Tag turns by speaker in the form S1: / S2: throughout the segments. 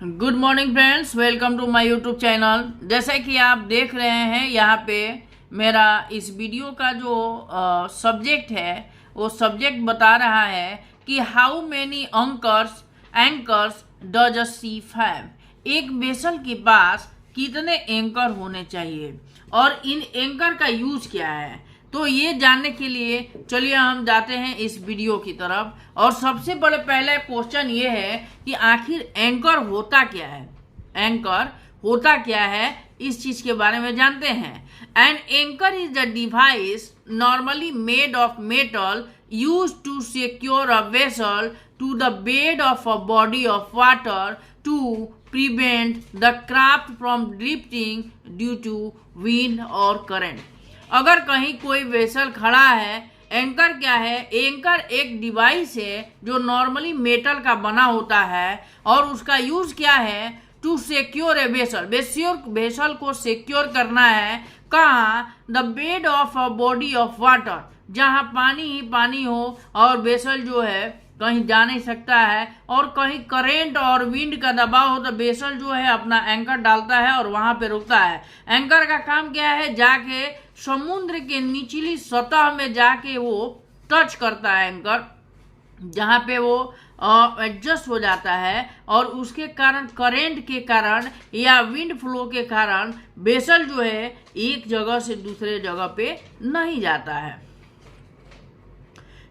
S1: Good morning friends, welcome to my YouTube channel. जैसे कि आप देख रहे हैं यहाँ पे मेरा इस वीडियो का जो सब्जेक्ट है वो सब्जेक्ट बता रहा है कि how many anchors does a ship have. एक वेसल के पास कितने एंकर होने चाहिए और इन एंकर का यूज क्या है। तो ये जानने के लिए चलिए हम जाते हैं इस वीडियो की तरफ। और सबसे बड़े पहले क्वेश्चन ये है कि आखिर एंकर होता क्या है। एंकर होता क्या है इस चीज के बारे में जानते हैं। An anchor is the device normally made of metal use to secure a vessel to the bed of a body of water to prevent the craft from drifting due to wind or current। अगर कहीं कोई vessel खड़ा है, anchor क्या है? Anchor एक device है जो नॉर्मली मेटल का बना होता है और उसका यूज क्या है? टू सिक्योर ए वेसल को सिक्योर करना है। कहाँ? The bed of a body of water, जहाँ पानी ही पानी हो और वेसल जो है कहीं जा नहीं सकता है और कहीं करेंट और विंड का दबाव हो तो वेसल जो है अपना एंकर डालता है और वहां पे रुकता है। एंकर का काम क्या है? जाके समुद्र के निचली सतह में जाके वो टच करता है एंकर, जहां पे वो एडजस्ट हो जाता है और उसके कारण करेंट के कारण या विंड फ्लो के कारण वेसल जो है एक जगह से दूसरे जगह पे नहीं जाता है।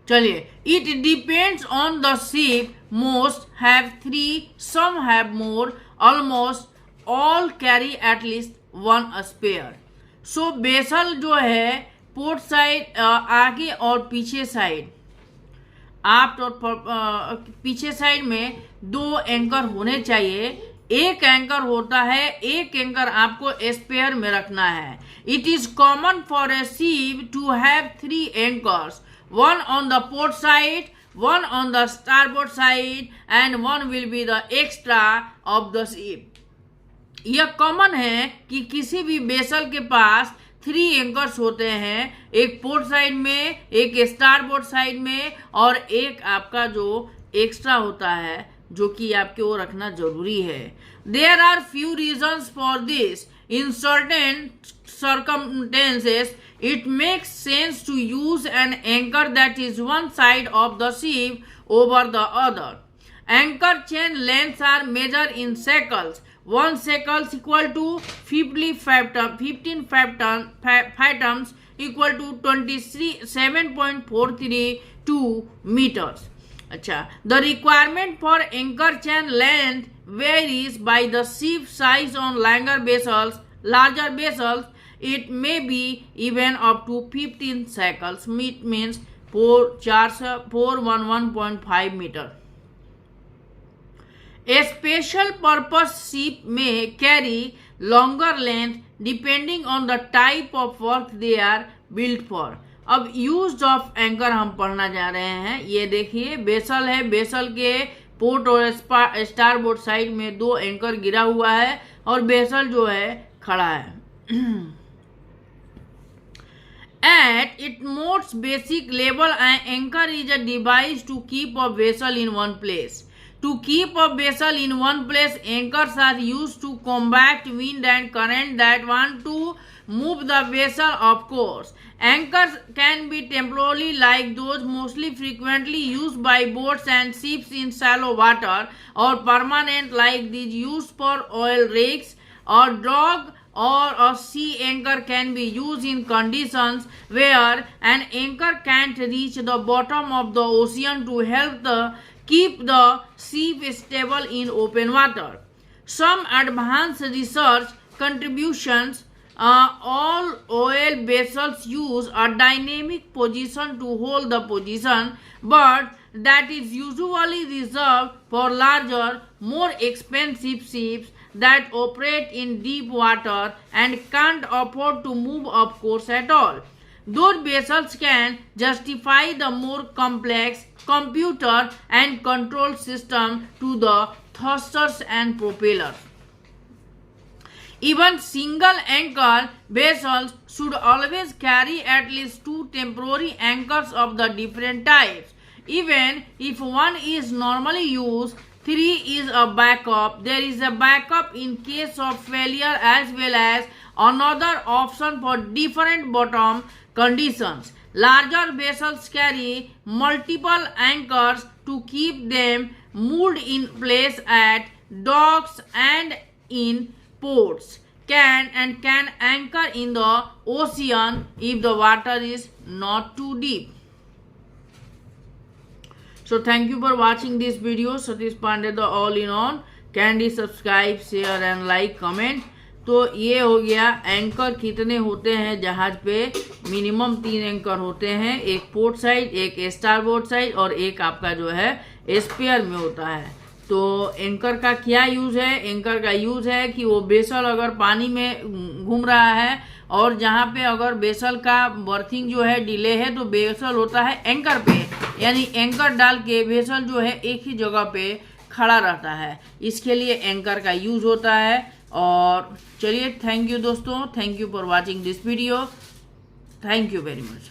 S1: चलिए, it depends on the ship, most have 3, some have more, almost all carry at least 1 spare. So vessel जो है पोर्ट साइड आगे और पीछे साइड, आप पीछे साइड में 2 एंकर होने चाहिए। एक एंकर होता है, एक एंकर आपको स्पेयर में रखना है। It is common for a ship to have 3 anchors, one on the port side, one on the starboard side and one will be the extra of the ship। यह common है कि किसी भी vessel के पास 3 anchors होते हैं, एक port side में, एक स्टारबोर्ड साइड में और एक आपका जो एक्स्ट्रा होता है जो कि आपके वो रखना जरूरी है। There are few reasons for this. In certain circumstances, it makes sense to use an anchor that is one side of the ship over the other। Anchor chain lengths are measured in shekels। 1 shekel equal to 15 fathoms equal to 27.432 meters। अच्छा, the requirement for anchor chain length varies by the ship size। On larger vessels, it may be even up to 15 shekels, it means 411.5 meter। A special purpose ship may carry longer length depending on the type of work they are built for। अब use of anchor हम पढ़ना जा रहे हैं। ये देखिए vessel है, vessel के पोर्ट और स्टारबोर्ड साइड में 2 एंकर गिरा हुआ है और वेसल जो है खड़ा है। At its most basic level, an anchor is a device to keep a vessel in one place। To keep a vessel in one place, anchors are used to combat wind and current that want to move the vessel off course। Anchors can be temporary like those mostly frequently used by boats and ships in shallow water, or permanent like these used for oil rigs or dog, or a sea anchor can be used in conditions where an anchor can't reach the bottom of the ocean to help keep the ship stable in open water। Some advanced research contributions, all oil vessels use a dynamic position to hold the position, but that is usually reserved for larger, more expensive ships that operate in deep water and can't afford to move off course at all। Those vessels can justify the more complex computer and control system to the thrusters and propellers। Even single anchor vessels should always carry at least 2 temporary anchors of the different types। Even if one is normally used, 3 is a backup. There is a backup in case of failure as well as another option for different bottom conditions. Larger vessels carry multiple anchors to keep them moved in place at docks and in ports. Can anchor in the ocean if the water is not too deep. So thank you for watching this video. Satish Pandey, the all in all. Kindly subscribe, share and like, comment. तो ये हो गया anchor कितने होते हैं जहाज पे। Minimum 3 anchor होते हैं, एक पोर्ट साइड, एक स्टारबोर्ड साइड और एक आपका जो है स्पेयर में होता है। तो एंकर का क्या यूज है? एंकर का यूज है कि वो बेसल अगर पानी में घूम रहा है और जहाँ पे अगर बेसल का बर्थिंग जो है डिले है तो बेसल होता है एंकर पे, यानी एंकर डाल के बेसल जो है एक ही जगह पे खड़ा रहता है। इसके लिए एंकर का यूज होता है। और चलिए, थैंक यू दोस्तों, thank you for watching this video, thank you very much.